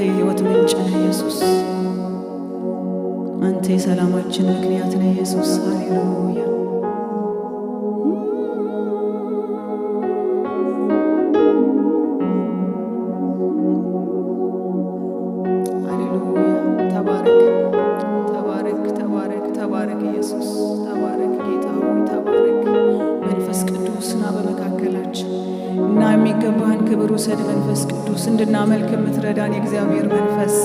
የሕይወት ምንጭ ነህ ኢየሱስ። አንተ የሰላማችን ምክንያት ነህ ኢየሱስ። ሃሌሉያ ሃሌሉያ። ተባረክ ተባረክ ተባረክ ተባረክ ኢየሱስ ተባረክ። ጌታ ሆይ ተባረክ። መንፈስ ቅዱስ ና በመካከላችን እና የሚገባህን ክብር ውሰድ። መንፈስ ቅዱስ እንድናመልክ የምትረዳን የእግዚአብሔር መንፈስ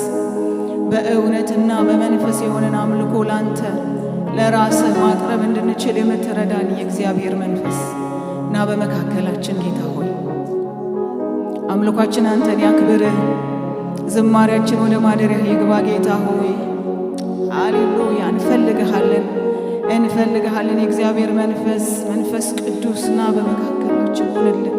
በእውነትና በመንፈስ የሆነን አምልኮ ላንተ ለራስህ ማቅረብ እንድንችል የምትረዳን የእግዚአብሔር መንፈስ እና በመካከላችን ጌታ ሆይ አምልኳችን አንተን ያክብርህ። ዝማሪያችን ወደ ማደሪያህ ይግባ ጌታ ሆይ ሃሌሉያ። እንፈልግሃለን እንፈልግሃለን። የእግዚአብሔር መንፈስ መንፈስ ቅዱስ ና በመካከላችን ሆንልን።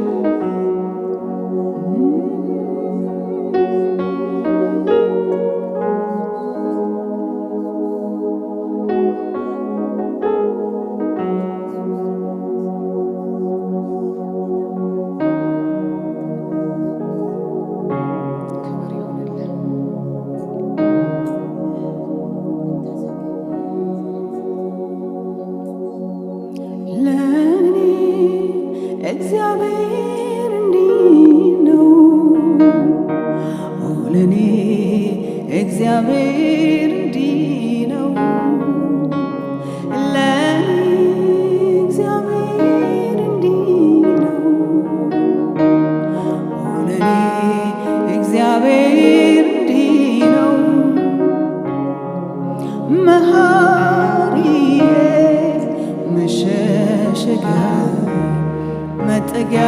እግዚአብሔር እንዲህ ነው ለኔ እግዚአብሔር እንዲህ ነው ለኔ እግዚአብሔር እንዲህ ነው ለኔ እግዚአብሔር እንዲህ ነው መሐሪዬ መሸሸጊያ መጠጊያ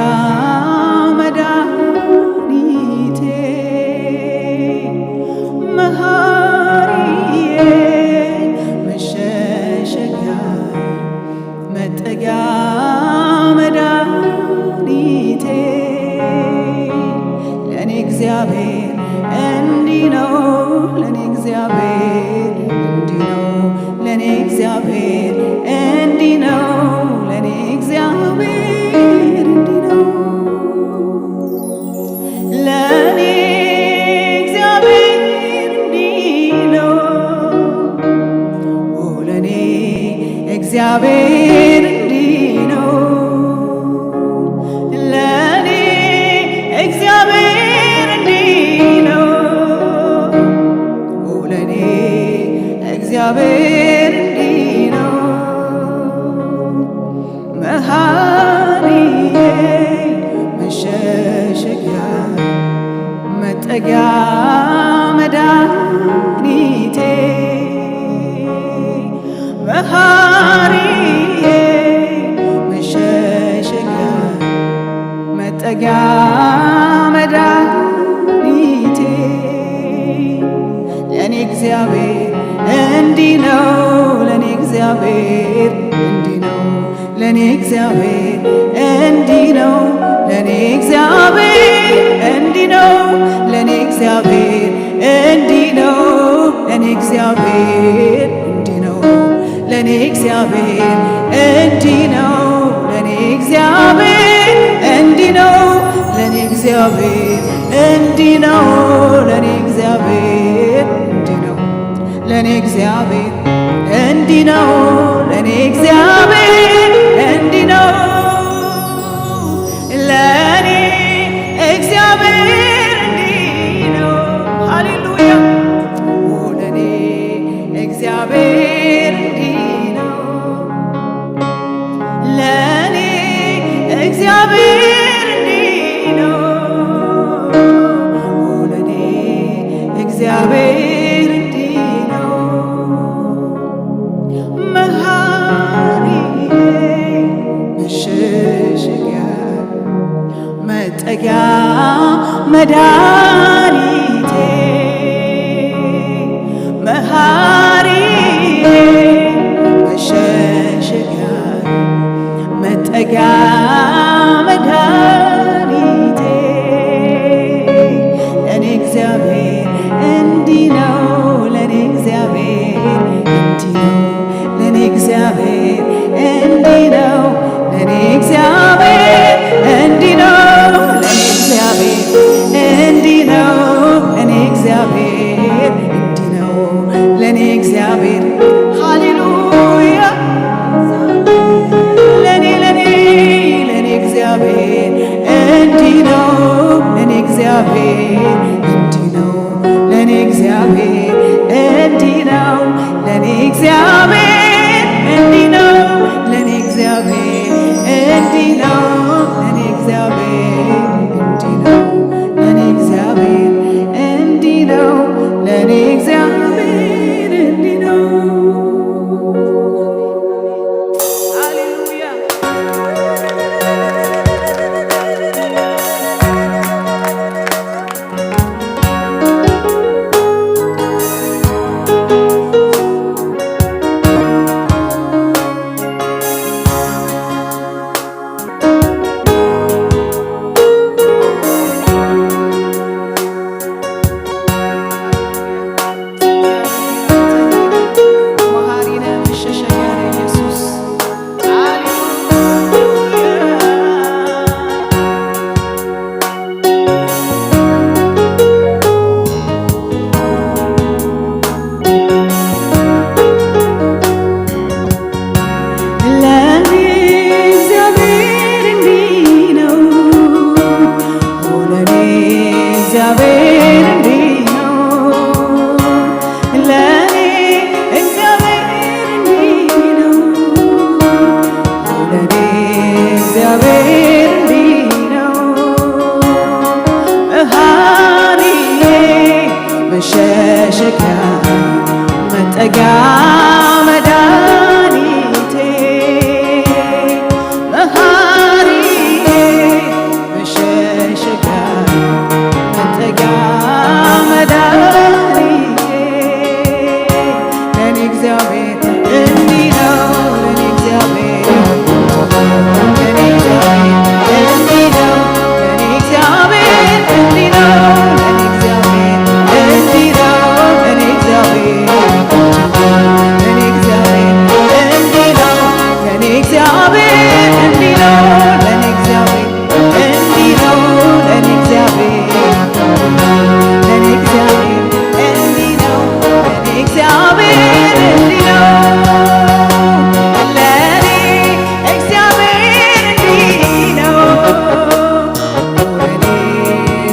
መድኃኒቴ መሐሪዬ መሸሸጊያ መጠጊያ መድኃኒቴ ለኔ እግዚአብሔር እንዲህ ነው ለኔ እግዚአብሔር እንዲህ ነው ለኔ እግዚአብሔር እንዲህ ነው ለኔ እግዚአብሔር እግዚአብሔር እንዲህ ነው ለኔ እግዚአብሔር እንዲህ ነው ለኔ እግዚአብሔር እንዲህ ነው መሐሪዬ መሸሸጊያ መጠጊያ መድኃኒቴ መሐሪዬ መሸሸጊያ መጠጊያ መድኃኒቴ ለኔ እግዚአብሔር እንዲህ ነው ለኔ እግዚአብሔር እንዲህ ነው ለኔ እግዚአብሔር እንዲህ ነው ለኔ እግዚአብሔር እንዲህ ነው ለኔ እግዚአብሔር እንዲህ ነው ለኔ እግዚአብሔር ለኔ እግዚአብሔር እንዲህ ነው ለኔ እግዚአብሔር እንዲህ ነው ለኔ እግዚአብሔር እንዲህ ነው ለኔ እግዚአብሔር እንዲህ ነው ለኔ እግዚአብሔር እንዲህ ነው ለኔ እግዚአብሔር እንዲህ ነው ለኔ እግዚአብሔር እንዲህ ነው ሃሌሉያ ለኔ እግዚአብሔር እግዚአብሔር እንዲህ ነው ለኔ እግዚአብሔር እንዲህ ነው መሐሪዬ መሸሸጊያ መጠጊያ መድኃኒቴ መሐሪዬ መሸሸጊያ መጠጊያ መድኃኒቴ ለኔ እግዚአብሔር እንዲህ ነው ለኔ እግዚአብሔር እንዲህ ነው ለኔ እግዚአብሔር እንዲህ ነው ለኔ እግዚአብሔር እንዲህ ነው ለኔ እግዚአብሔር እንዲህ ነው ለኔ እግዚአብሔር እንዲህ ነው ለኔ እግዚአብሔር እንዲህ ነው ለኔ እግዚአብሔር እንዲህ ነው ለኔ እግዚአብሔር እንዲህ ነው። ሃሌሉያ መሸሸጊያ መጠጊያ መድኃኒቴ መሐሪዬ መሸሸጊያ መጠጊያ መድኃኒቴ ለኔ እግዚአብሔር እንዲህ ነው ለኔ እግዚአብሔር ለኔ እግዚአብሔር እንዲህ ነው ለኔ እግዚአብሔር እንዲህ ነው ለኔ እግዚአብሔር እንዲህ ነው ለኔ እግዚአብሔር ለኔ እግዚአብሔር እንዲህ ነው ለኔ እግዚአብሔር እንዲህ ነው ለኔ እግዚአብሔር እንዲህ ነው ለኔ እግዚአብሔር ለኔ እግዚአብሔር እንዲህ ነው ለኔ እግዚአብሔር እንዲህ ነው ለኔ እግዚአብሔር እንዲህ ነው ለኔ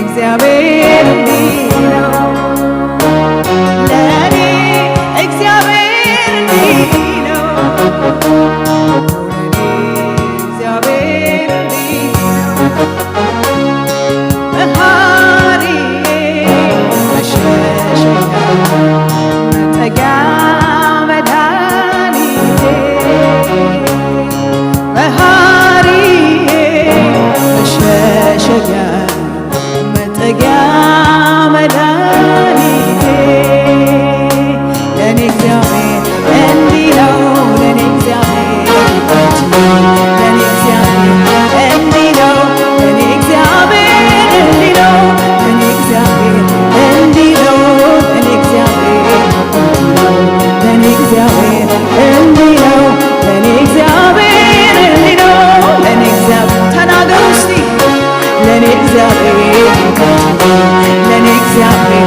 እግዚአብሔር እንዲህ ነው ለኔ እግዚአብሔር እንዲህ ነው ለኔ እግዚአብሔር እንዲህ ነው መሐሪዬ መሸሸጊያ መጠጊያ መድኃኒቴ መሐሪዬ መሸሸጊያ መጠጊያ መድኃኒቴ ለኔ እግዚአብሔር እንዲህ ነው ለኔ እግዚአብሔር ለኔ እግዚአብሔር እንዲህ ነው ለኔ እግዚአብሔር እንዲህ ነው ለኔ እግዚአብሔር እንዲህ ነው ለኔ እግዚአብሔር ለኔ እግዚአብሔር እንዲህ ነው ለኔ እግዚአብሔር እንዲህ ነው ለኔ እግዚአብሔር ተናገሩ እስቲ ለኔ እግዚአብሔር ለኔ እግዚአብሔር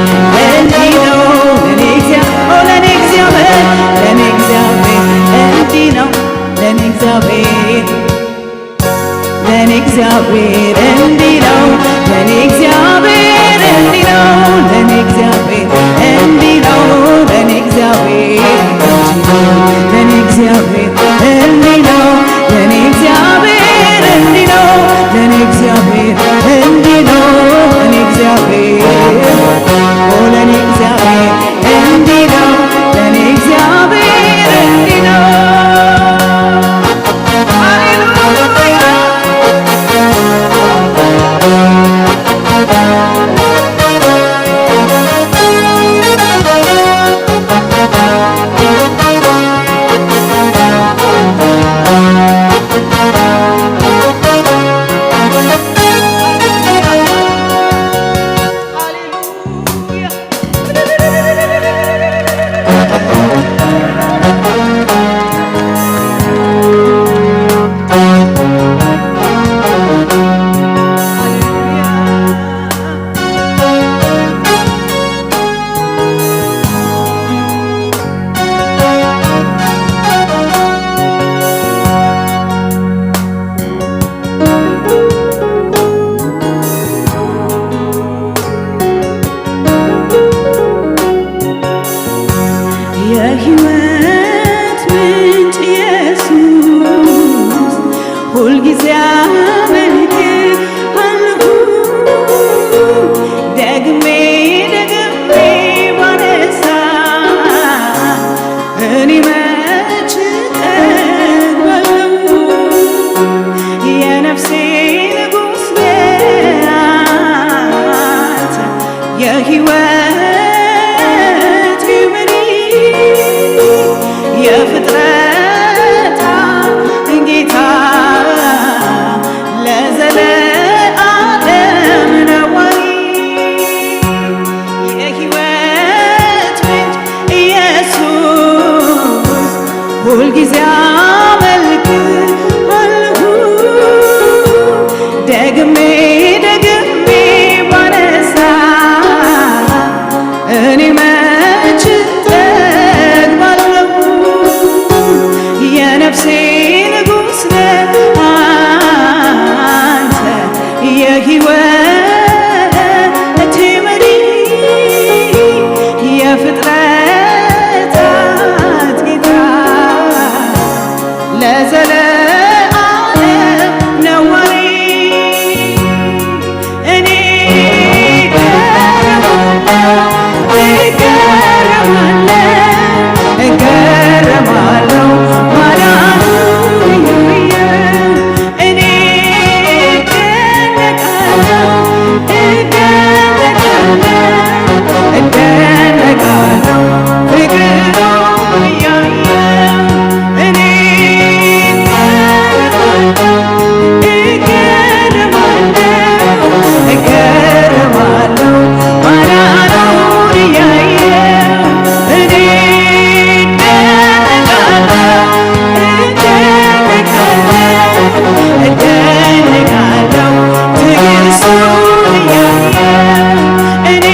እንዲህ ነው ለኔ እግዚአብሔር ለኔ እግዚአብሔር ለኔ እግዚአብሔር እንዲህ ነው ለኔ እግዚአብሔር ለኔ እግዚአብሔር እንዲህ ነው ለኔ እግዚአብሔር እንዲህ ነው ለኔ እግዚአብሔር እንዲህ ነው ለኔ እግዚአብሔር ለኔ እግዚአብሔር እንዲህ ነው ለኔ እግዚአብሔር እንዲህ ነው ለኔ እግዚአብሔር እንዲህ ነው ለኔ እግዚአብሔር ለኔ እግዚአብሔር እንዲህ ነው ለኔ እግዚአብሔር እንዲህ ነው ሃሌሉያ ሁልጊዜ አመልክሃለሁ ደግሜ ደግሜ ባነሳ እኔ መች እጠግባለሁ የነፍሴ ንጉሥ ነህ አንተ የሕይወቴ መሪ የፍጥረታት ጌታ ለዘለዓለም ነዋሪ የሕይወት ምንጭ ኢየሱስ ሁልጊዜ አመልክሃለሁ ደግሜ ደግሜ ባነሳ እኔ መች እጠግባለሁ የነፍሴ ንጉሥ ነህ አንተ የሕይወቴ መሪ የፍጥረታት ጌታ ለዘለዓለም ነዋሪ እኔ እገረማለሁ ማዳኑን እያየ እኔ እደነቃለሁ ፍቅሩን እያየ እኔ እገረማለሁ ማዳኑን እያየ እኔ እደነቃለሁ ትዕግስቱን እያየ እኔ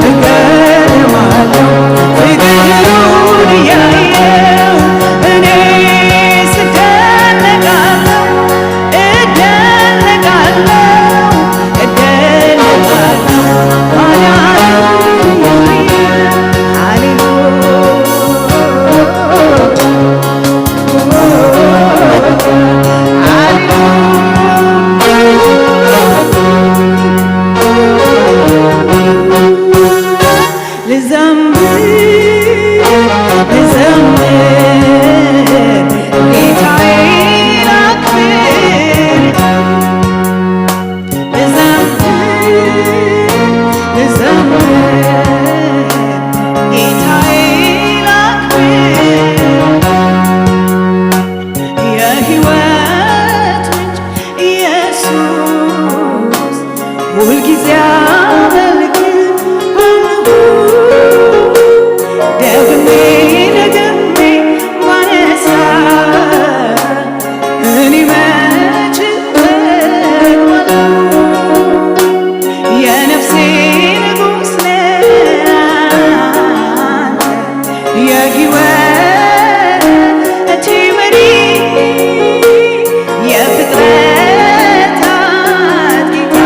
እገረማለሁ ፍቅሩን እያየ እኔ እደነቃለሁ ማዳኑን እያየ ልዘምር ጌታዬን አክብር ልዘምር ጌታዬን አክብር የሕይወት ምንጭ ኢየሱስ ሁልጊዜ አመልክሃለሁ ደግሜ ደግሜ ባነሳ እኔ መች እጠግባለሁ የነፍሴ ንጉሥ ነህ አንተ የሕይወቴ መሪ የፍጥረታት ጌታ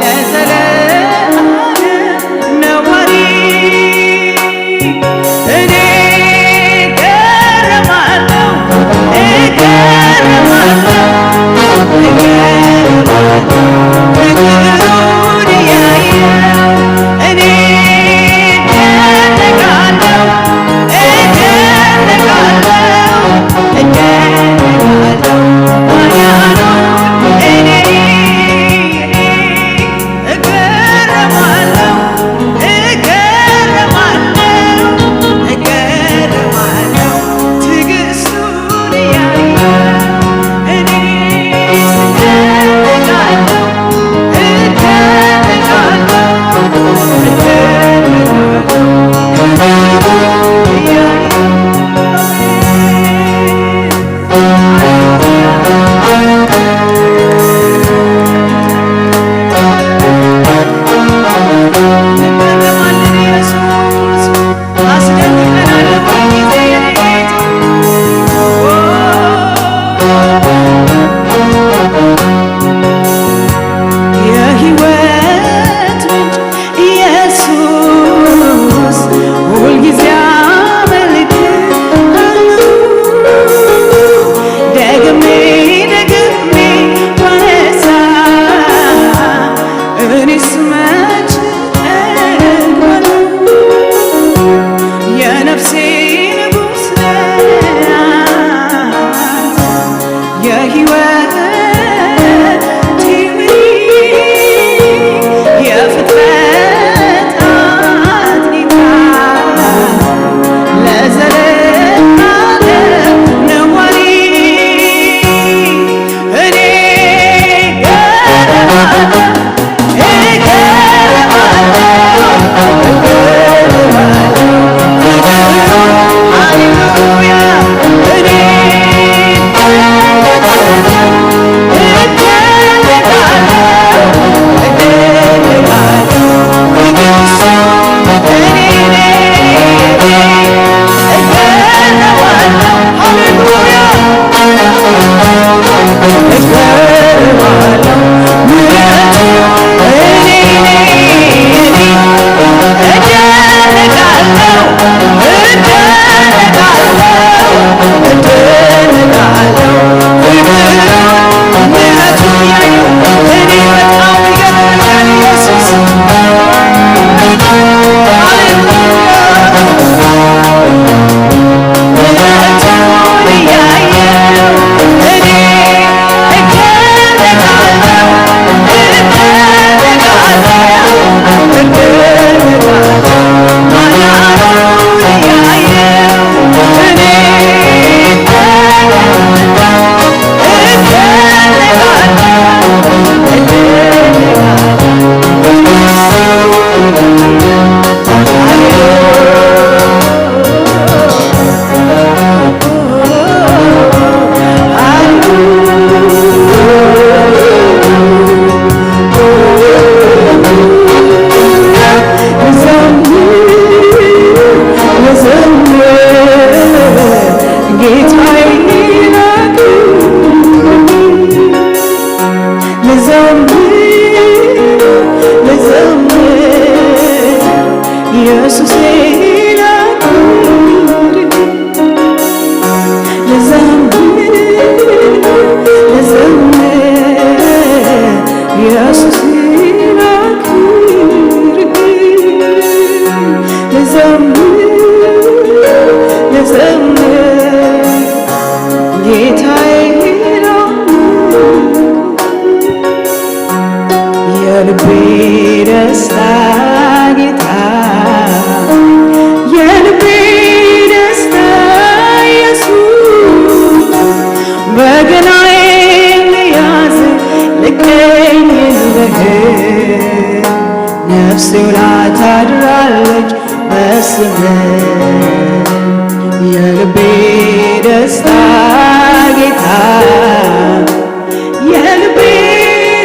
ለዘለዓለም ነዋሪ እኔ እገረማለሁ ፍቅሩን እያየ እኔ እደነቃለሁ ማዳኑን እኔ እገረማለሁ ጌታዬ ነው የልቤ ደስታ ጌታ የልቤ ደስታ ኢየሱስ በገናዬን ልያዝ ልቀኝልህ ነፍሴ ውላ ታድራለች በስምህ የልቤ ደስታ ጌታ የልቤ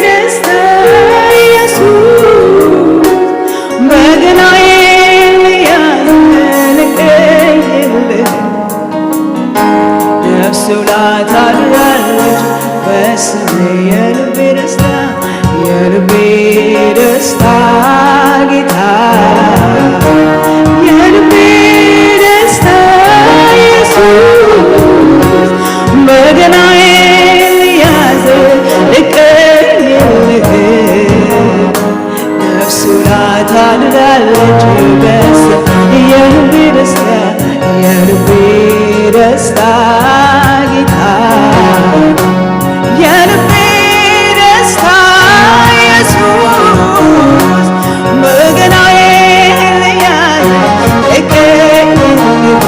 ደስታ ኢየሱስ በገናዬን ልያዝ ልቀኝልህ ነፍሴ ውላ ታድራለች በስምህ የልቤ ደስታ የልቤ ደስታ ጌታ የልቤ ደስታ ኢየሱስ በገናዬን ልያዝ ልቀኝልህ ነፍሴ ውላ ታድራለች በስምህ የልቤ ደስታ የልቤ ደስታ ጌታ የልቤ ደስታ ኢየሱስ በገናዬን ልያዝ ልቀኝልህ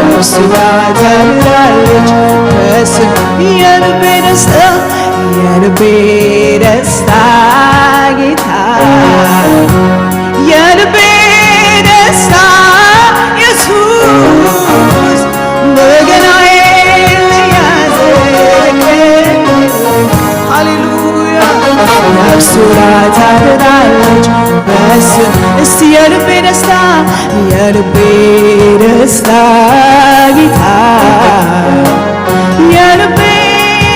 ነፍሴ ውላ ታድራለች በስምህ የልቤ ደስታ የልቤ ደስታ ጌታ የልቤ ደስታ ኢየሱስ በገናዬን ልያዝ ልቀኝልህ ሃሌሉያ ነፍሴ ውላ ታድራለች በስምህ እስቲ የልቤ ደስታ የልቤ ደስታ ጌታ የልቤ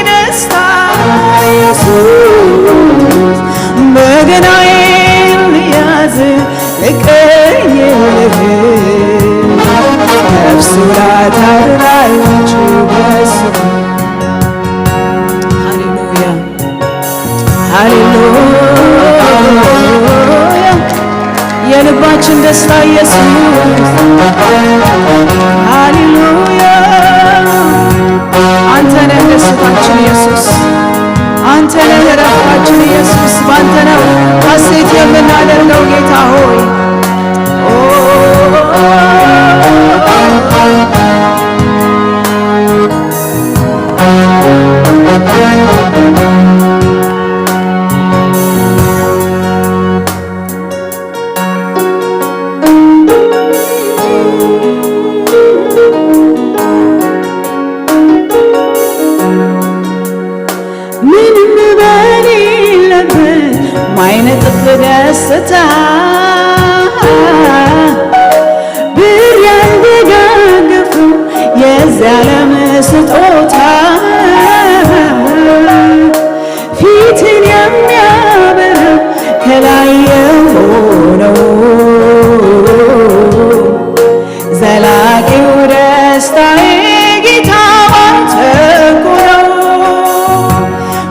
ደስታ ኢየሱስ በገናዬን ልያዝ ልቀኝልህ ነፍሴ ውላ ታድራለች በስምህ ሃሌሉያ ሃሌሉያ የልባችን ደስታ ኢየሱስ ሃሌሉያ አንተ ነህ ደስታችን ኢየሱስ አንተ ነህ እረፍታችን ኢየሱስ ባንተ ነው ሐሴት የምናደርገው ጌታ ሆይ ምንም በሌለበት ማይነጥፍ ደስታ ብር ያልደጋገፈው የዚህ ዓለም ስጦታ ፊትን የሚያበራው ከላይ የሆነው ዘላቂው ደስታዬ ጌታ ባንተ እኮ ነው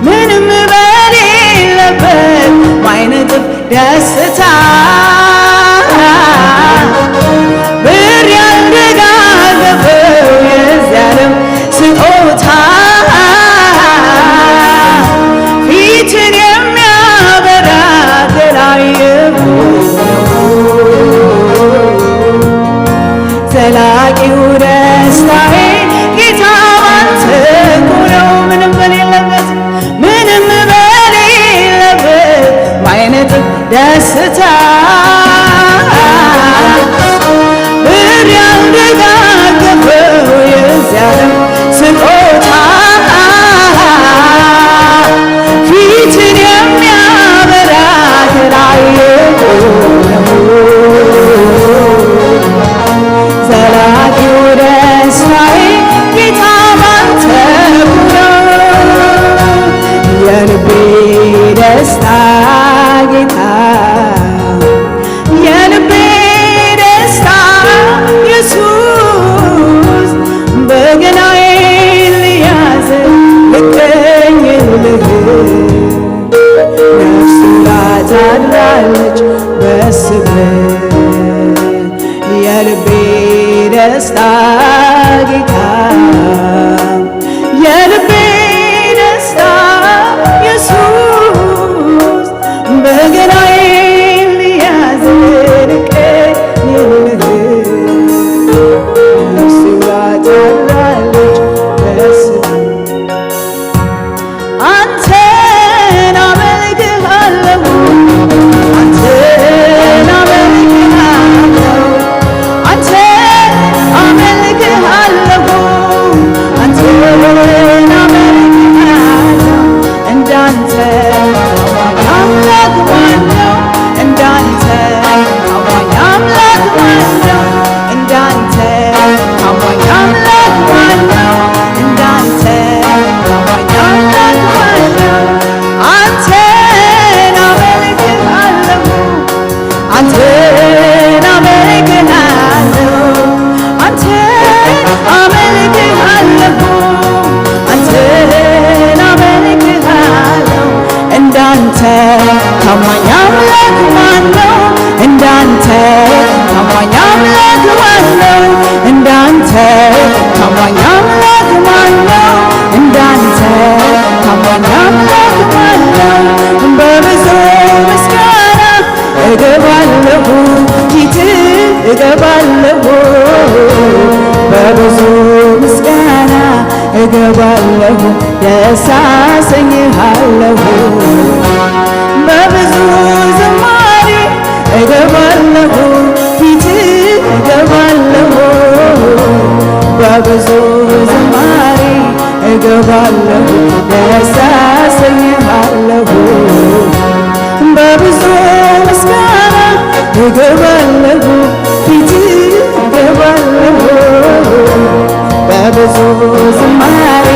ምንም በሌለበት ማይነጥፍ ደስታ ብር ያልደጋገፈው የዚህ ዓለም ስጦታ ፊትን የሚያበራ ከላይ ዘላቂው ደስታዬ ጌታ ባንተ እኮ ነው ምንም በሌለበት ማይነጥፍ ደስታ ብር ያልደጋገፈው የዚህ ዓለም ስጦታ ፊትን የሚያበራ ከላይ የሆነው ዘላቂው ደስታዬ ጌታ ባንተ እኮ ነው የልቤ ደስታ ጌታ የልቤ ደስታ ኢየሱስ በገናዬን ልያዝ ልቀኝልህ ነፍሴ ውላ ታድራለች በስምህ የልቤ ደስታ ጌታ የልቤ ደስታ ኢየሱስ በገናዬን ሊያዝልቅ ነፍሴ ዋጣላለች በስም አንተን አመልክሃለሁ አንተን አመልክሃለሁ አንተን አመልክሃለሁ አንተን አመልክሃለሁ እንዳንተ አምላክ ማነው እንዳንተ ታማኝ አምላክ ማነው እንዳንተ ታማኝ አምላክ ማነው እንዳንተ ታማኝ አምላክ ማነው አንተን አመልክሃለሁ አንተን አመልክሃለሁ አንተን አመልክሃለሁ አንተን አመልክሃለሁ እንዳንተ ታማኝ አምላክ ማነው እንዳንተ ታማኝ አምላክ ማነው እንዳንተ ታማኝ አምላክ ማነው እንዳንተ ታማኝ አምላክ ማነው በብዙ ምስጋና እገባለሁ ፊትህ እገባለሁ በብዙ ምስጋና እገባለሁ ደስ አሰኝሃለሁ በብዙ ዝማሬ እገባለሁ ፊትህ እገባለሁ በብዙ ዝማሬ እገባለሁ ደስ አሰኝሃለሁ በብዙ ምስጋና እገባለሁ ፊትህ እገባለሁ በብዙ ዝማሬ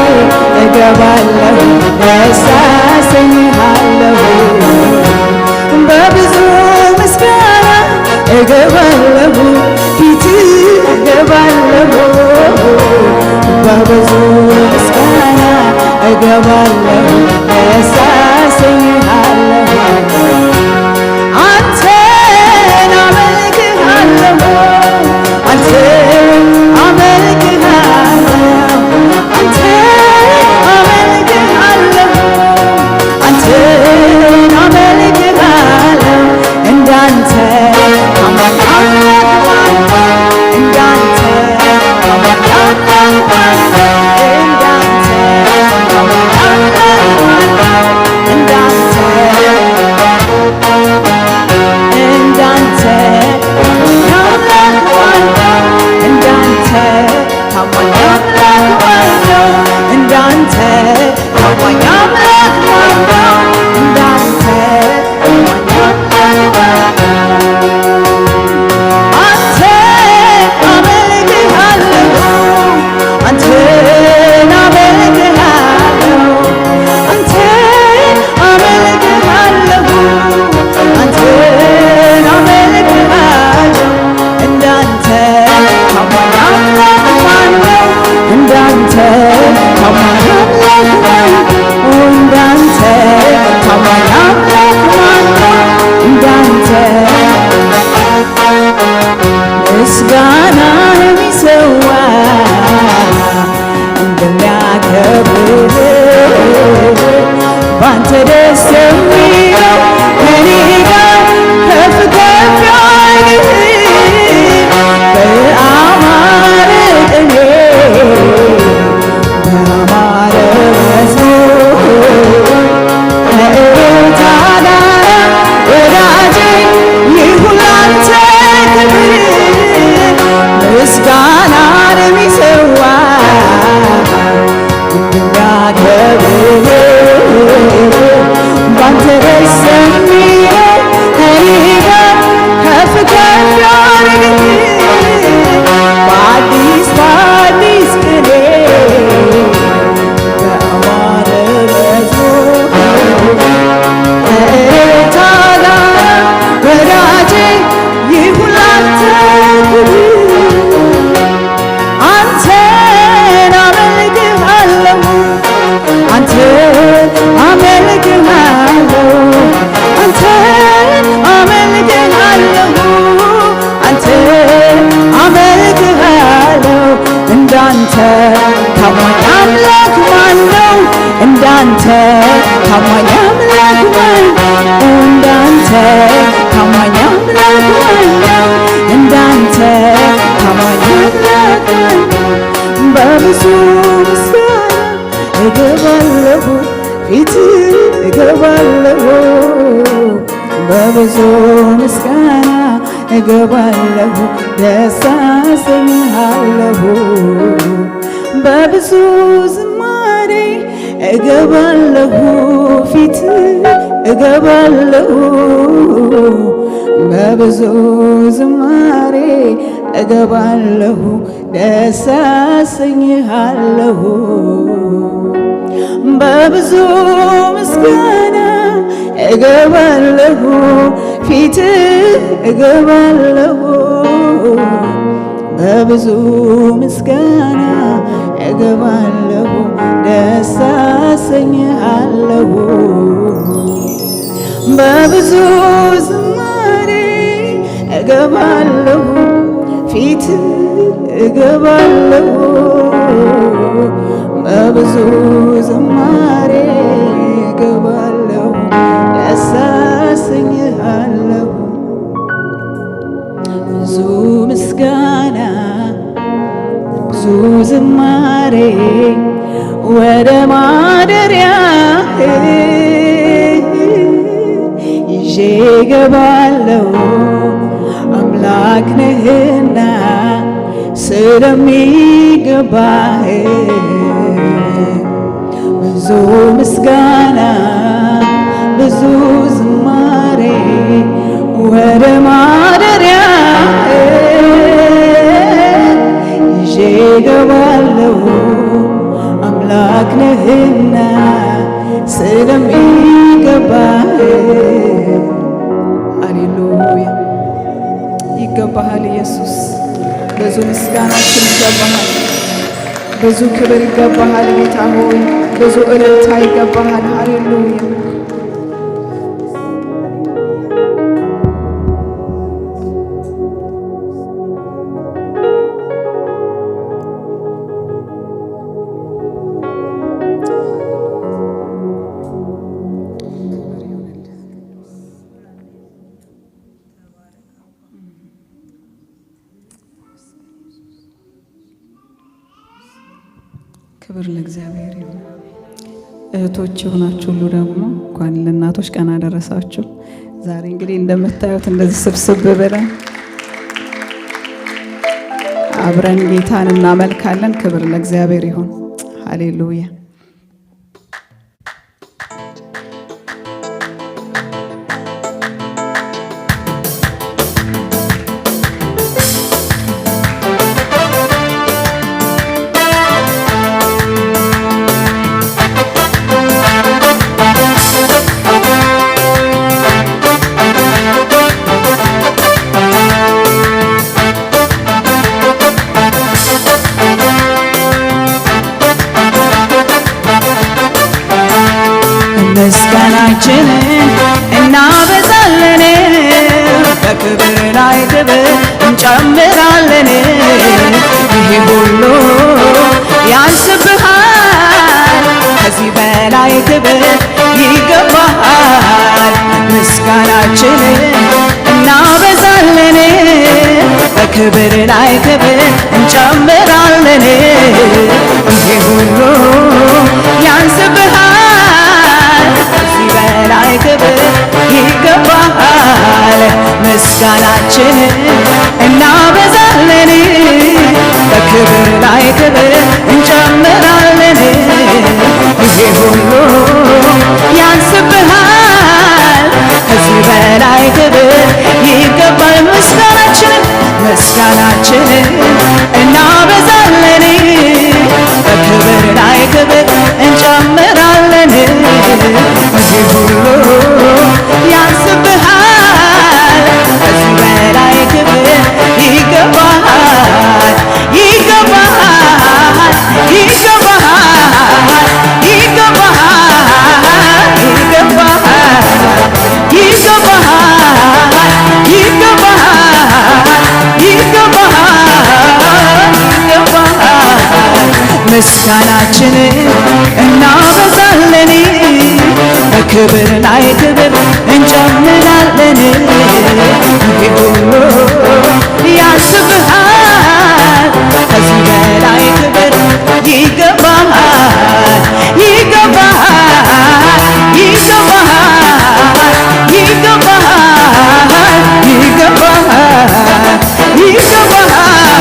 እገባለሁ ደስ አሰኝሃለሁ በብዙ ምስጋና እገባለሁ ፊትህ እገባለሁ በብዙ ምስጋና እገባለሁ ደስ አሰኝሃለሁ አንተን አመልክሃለሁ አንተን አመልክሃለሁ አንተን አመልክሃለሁ አንተን አመልክሃለሁ እንዳንተ ታማኝ አምላክ ማነው እንዳንተ ታማኝ አምላክ ማነው እንዳንተ ታማኝ አምላክ ማነው እንዳንተ እንዳንተ ታማኝ አምላክ ማነው እንዳንተ ታማኝ አምላክ ማነው እንዳንተ ታማኝ አምላክ ማነው እንዳንተ ታማኝ አምላክ አንተን አመልክሃለሁ አንተን አመልክሃለሁ አንተን አመልክሃለሁ አንተን አመልክሃለሁ እንዳንተ ታማኝ አምላክ ማነው እንዳንተ ታማኝ አምላክ ማነው እንዳንተ ታማኝ አምላክ ማነው እንዳንተ ምስጋና የሚሰዋ እንደሚያከብር ባንተ ደስ የሚለው ከኔ ጋር ከፍ ከፍ ያድርግ በአማረ ቅኔ በአማረ መዝሙር ከእልልታ ጋር ወዳጄ ይሁን ላንተ ክብር ምስጋናን የሚሰዋ እንደሚያከብር ባንተ ታማኝ አምላክ ማን እንዳንተ ታማኝ አምላክ ማን እንዳንተ ታማኝ አምላክ በብዙ ምስጋና እገባለሁ ፊት እገባለሁ በብዙ ምስጋና እገባለሁ ደስ አሰኝሃለሁ በብዙ ዝማሬ እገባለሁ ፊት እገባለሁ በብዙ ዝማሬ እገባለሁ ደስ አሰኝሃለሁ በብዙ ምስጋና እገባለሁ ፊት እገባለሁ በብዙ ምስጋና እገባለሁ ደስ አሰኝሃለሁ በብዙ ዝማሬ እገባለሁ ፊት እገባለሁ በብዙ ዝማሬ እገባለሁ ደስ አሰኝሃለሁ ብዙ ምስጋና ብዙ ዝማሬ ወደ ማደሪያህ ይዤ እገባለሁ አምላክ ነህና ስለሚገባህ ብዙ ምስጋና ብዙ ዝማሬ ወደ ማደሪያህ ይዤ እገባለሁ አምላክ ነህና ስለሚገባህ ሃሌሉያ ይገባሃል ኢየሱስ ብዙ ምስጋናችን ይገባሃል ብዙ ክብር ይገባሃል ጌታ ሆይ ብዙ እልልታ ይገባሃል ሃሌሉያ ክብር ለእግዚአብሔር ይሁን። እህቶች የሆናችሁ ሁሉ ደግሞ እንኳን ለእናቶች ቀን አደረሳችሁ። ዛሬ እንግዲህ እንደምታዩት እንደዚህ ስብስብ ብለን አብረን ጌታን እናመልካለን። ክብር ለእግዚአብሔር ይሁን። ሃሌሉያ ምስጋናችንን እናበዛለን በክብር ላይ ክብር እንጨምራለን ይሄ ሁሉ ያንስብሃል ከዚህ በላይ ክብር ይገባሃል ምስጋናችንን እናበዛለን በክብር ላይ ክብር እንጨምራለን ይሄ ሁሉ ያንስብሃል በላይ ክብር ይገባሃል ምስጋናችንን እናበዛለን በክብር ላይ ክብር እንጨምራለን ይሄ ሁሉ ያንስብሃል ከዚህ በላይ ክብር ይገባል ምስጋናችንን እናበዛለን በክብር ላይ ክብር እንጨምራለን ይሄ ሁሉ ያንስብሃል ከዚህ በላይ ክብር ይገባሃል ይገባሃል ይገባሃል ይገባሃል ይገባሃል ይገባሃል ይገባሃል ምስጋናችንን እናበዛለን በክብር ላይ ክብር እንጨምራለን። ይሄ ሁሉ ያንስብሃል፣ ከዚህ በላይ ክብር ይገባሃል፣ ይገባሃል፣ ይገባሃል፣ ይገባሃል፣ ይገባሃል፣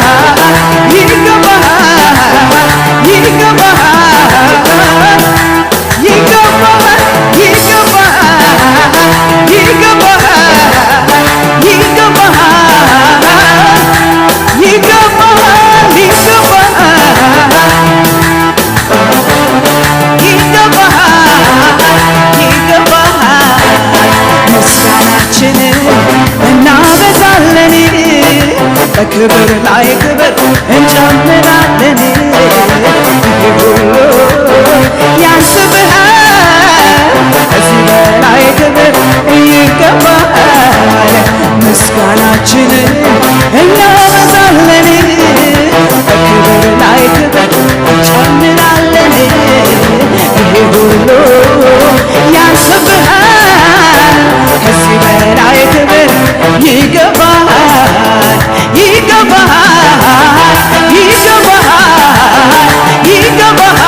ይገባሃል፣ ይገባሃል፣ ይገባሃል፣ ይገባሃል፣ በክብር ላይ ክብር እንጨምራለን። ይህ ሁሉ ያንስብሃል፣ ከዚህ በላይ ክብር ይገባሃል። ምስጋናችንን እናበዛለን። በክብር ላይ ክብር እንጨምራለን። ይህ ሁሉ ያንስብሃል፣ ከዚህ በላይ ክብር ይገባሃል፣ ይገባሃል፣ ይገባሃል፣ ይገባሃል፣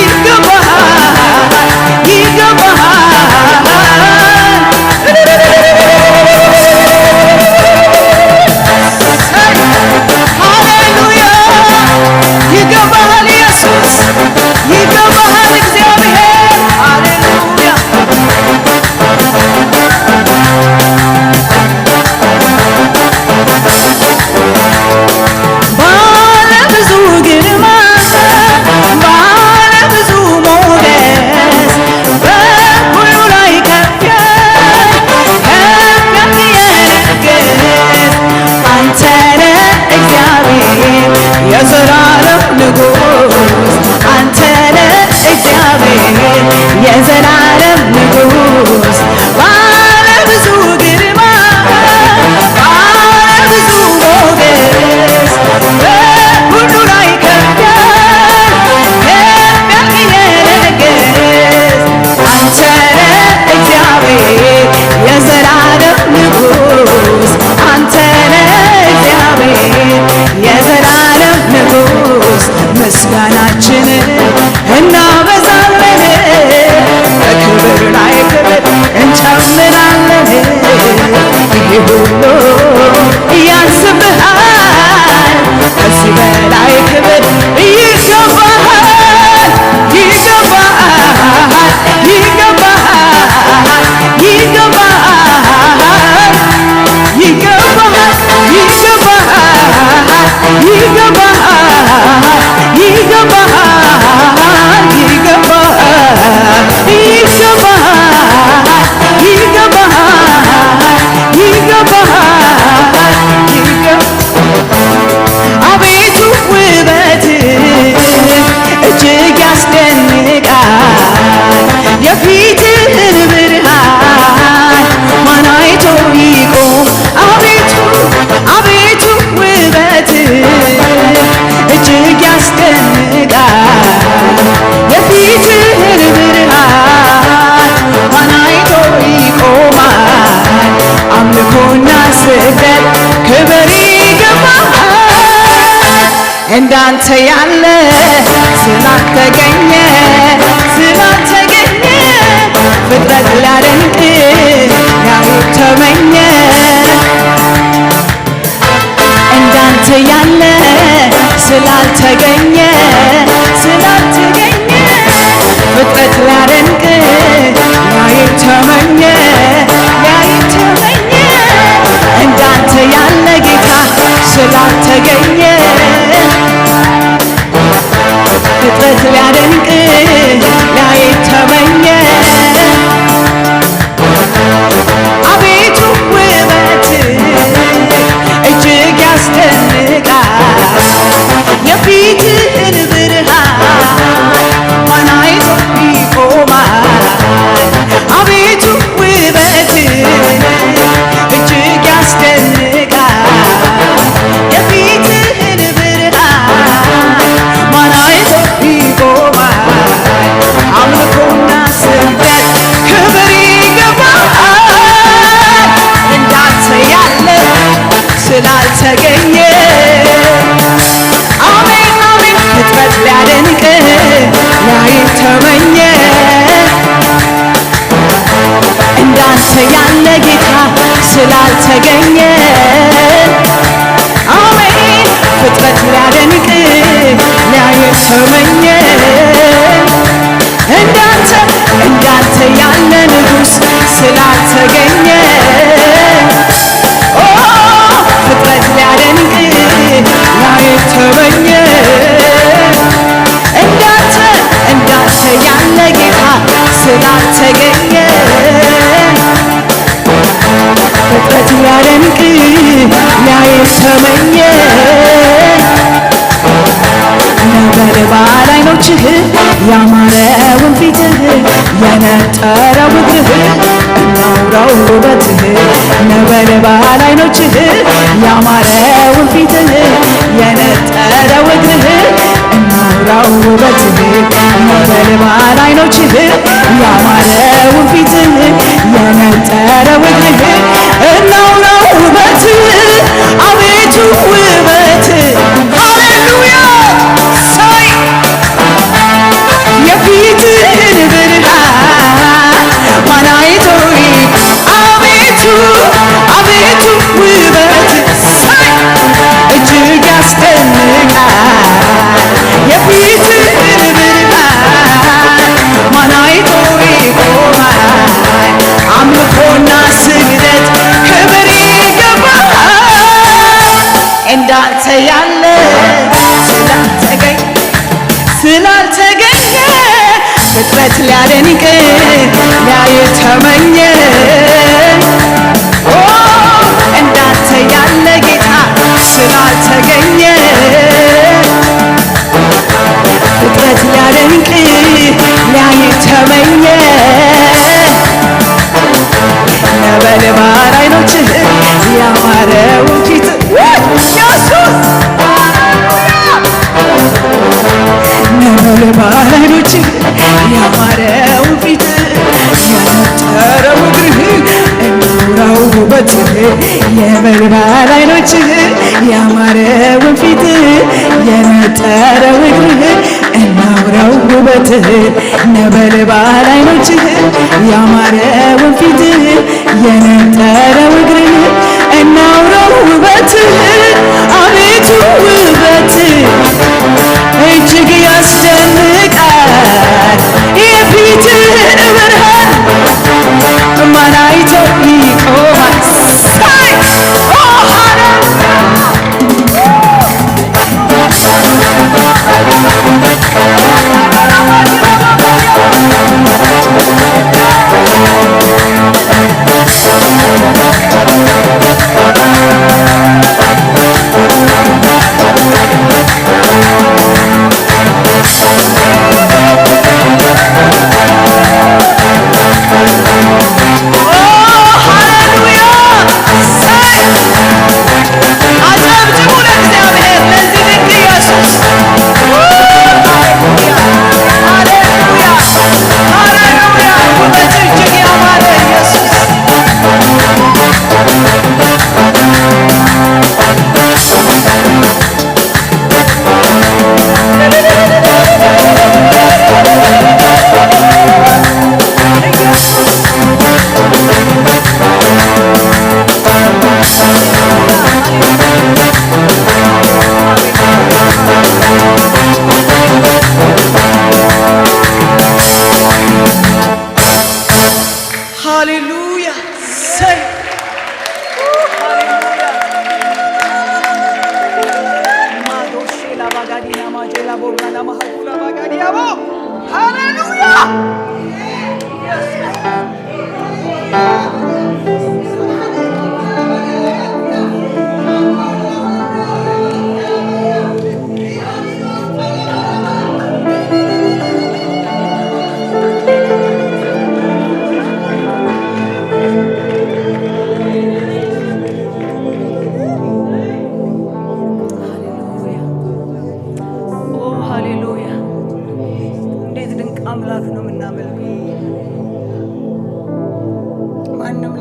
ይገባሃል፣ ይገባሃል፣ ሃሌሉያ! ይገባሃል ኢየሱስ፣ ይገባሃል እግዚአብሔር። ሃሌሉያ! ባለብዙ ግርማ ባለብዙ ሞገስ በሁሉ ላይ ከፍ የነገስ አንተ ነህ እግዚአብሔር የዘላለም ንጉሥ፣ አንተ ነህ እግዚአብሔር የዘላለም ንጉሥ። ባለብዙ ግርማ ባለብዙ ሞገስ በሁሉ ላይ ከፍ ያልክ የነገስ አንተ ነህ እግዚአብሔር የዘላለም ንጉሥ፣ አንተ ነህ እግዚአብሔር የዘላለም ንጉሥ። ምስጋናችንን እናበዛለን፣ በክብር ላይ ክብር እንጨምራለን። ይህ ሁሉ ያንስብሃል፣ ከዚህ በላይ ክብር ይገባሃል፣ ይገባሃል፣ ይገባሃል፣ ይገባሃል፣ ይገባሃል፣ ይገባሃል፣ ይገባሃል፣ ይገባሃል፣ አቤቱ ውበት እጅግ ያስደንቃል፣ የፊትህን ብርሃን ማን አይቶ ይቆም? አቤቱ አቤቱ ውበት እጅግ ያስደንቃል፣ የፊትህን ብርሃን ማን አይቶ ይቆማል? አምልኮና ስግደት ክብር ይገባሃል። እንዳንተ ያለ ስላልተገኘ ስላልተገኘ ፍጥረት ላደንቅ ያዩት ተመኘ። እንዳንተ ያለ ስላልተገኘ ስላልተገኘ ፍጥረት ላደንቅ ያዩት ተመኘ ያዩት ተመኘ። እንዳንተ ያለ ጌታ ስላልተገኘ ፍጥረት ሊያደንቅ ላይን ተመኘ እንዳንተ ያለ ጌታ ስላልተገኘ አሜን ፍጥረት ሊያደንቅ ሊያየን ተመኘ እንዳንተ ያለ ንጉሥ ስላልተገኘ ፍጥረት ሊያደንቅ ሊያየን ተመኘ እንዳንተ ያለ ጌታ ስላልተገኘ ፍጥረት ሊያደንቅ ሊያየን ተመኘ ነበልባል ዓይኖችህ ያማረውን ፊትህ የነጠረው እግርህ እናውራው ውበትህ ነበልባል ዓይኖችህ ያማረውን ፊትህ የነጠረው እግርህ እናውራው ውበትህ ነበልባል ዓይኖችህ ያማረውን ፊትህ የነጠረው እግርህ እናውራው ውበትህ አቤቱ ውበትህ ሃሌሉያ የፊትህን ብርሃን ማን አይቶ አቤቱ አቤቱ ውበትህ እጅግ ያስደንቃል የፊትህን ብርሃን ማን አይቶ ይቆማል አምልኮና ስግደት ክብር ይገባል እንዳንተ ያለ ስላልተገኘ ፍጥረት ሊያደንቅ ሊያየን ተመኘ እንዳንተ ያለ ጌታ ስላልተገኘ ፍጥረት ሊያደንቅ ሊያየን ተመኘ ነበልባል ዓይኖችህ ያማረውን ፊትህ ኢየሱስ ነበልባል ዓይኖችህ ያማረውን ፊትህ የነጠረው እግርህ እናውራው ውበትህ ነበልባል ዓይኖችህ ያማረውን ፊትህ የነጠረው እግርህ እናውራው ውበትህ ነበልባል ዓይኖችህ ያማረውን ፊትህ የነጠረው እግርህ እናውራው ውበትህ አቤቱ ውበትህ እጅግ ያስደንቃል የፊትህን ብርሃን ማን አይቶ ይቆማል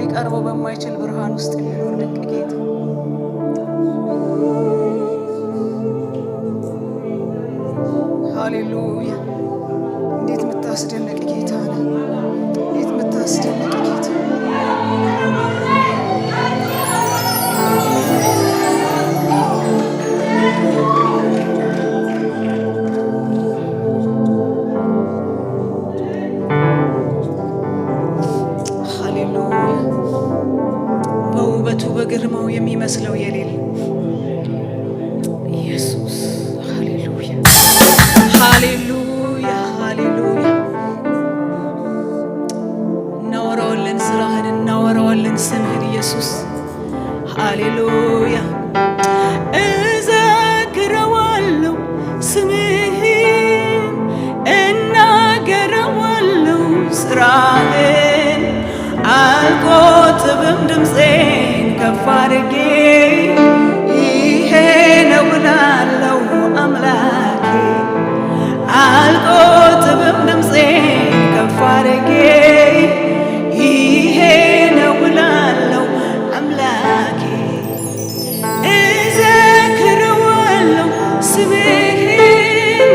ሊቀርበው በማይችል ብርሃን ውስጥ የሚኖር ድንቅ ጌታ ሃሌሉያ። የምታስደንቅ ጌታ ነህ። የምታስደንቅ ጌታ በግርማው የሚመስለው የሌለ ኢየሱስ። ሃሌሉያ ሃሌሉያ ሃሌሉያ። እናወራዋለን ስራህን፣ እናወራዋለን ስምህን ኢየሱስ። ሃሌሉያ እዘክረዋለሁ ስምህን፣ እናገረዋለሁ ስራህን፣ አልቆጥብም ድምፄን ከፍ አድርጌ ይሄ ነው እላለሁ አምላኬ። አልቆጥብም ድምፄን ከፍ አድርጌ ይሄ ነው እላለሁ አምላኬ። እዘክረዋለሁ ስምህን፣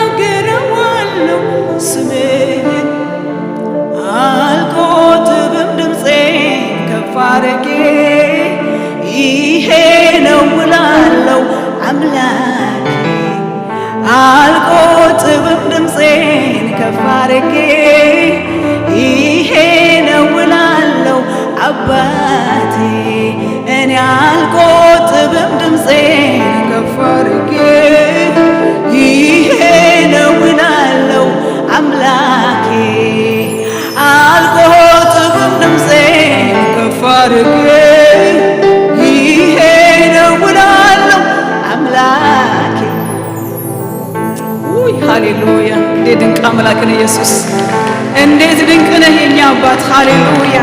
እናገረዋለሁ ስምህን፣ አልቆጥብም ድምፄን ከፍ አድርጌ ይሄ ነው እላለሁ አምላኬ። አልቆጥብም ድምፄን ከፍ አድርጌ ይሄ ነው እላለሁ አባቴ። እኔ አልቆጥብም ድምፄን ከፍ አድርጌ ይሄ ነው እላለሁ አምላኬ። አልቆጥብም ድምፄን ከፍ አድርጌ ይሄ ነው እላለሁ አምላኬ። ሃሌሉያ! እንዴት ድንቅ አምላክ ነህ ኢየሱስ! እንዴት ድንቅ ነህ የኛ አባት! ሃሌሉያ!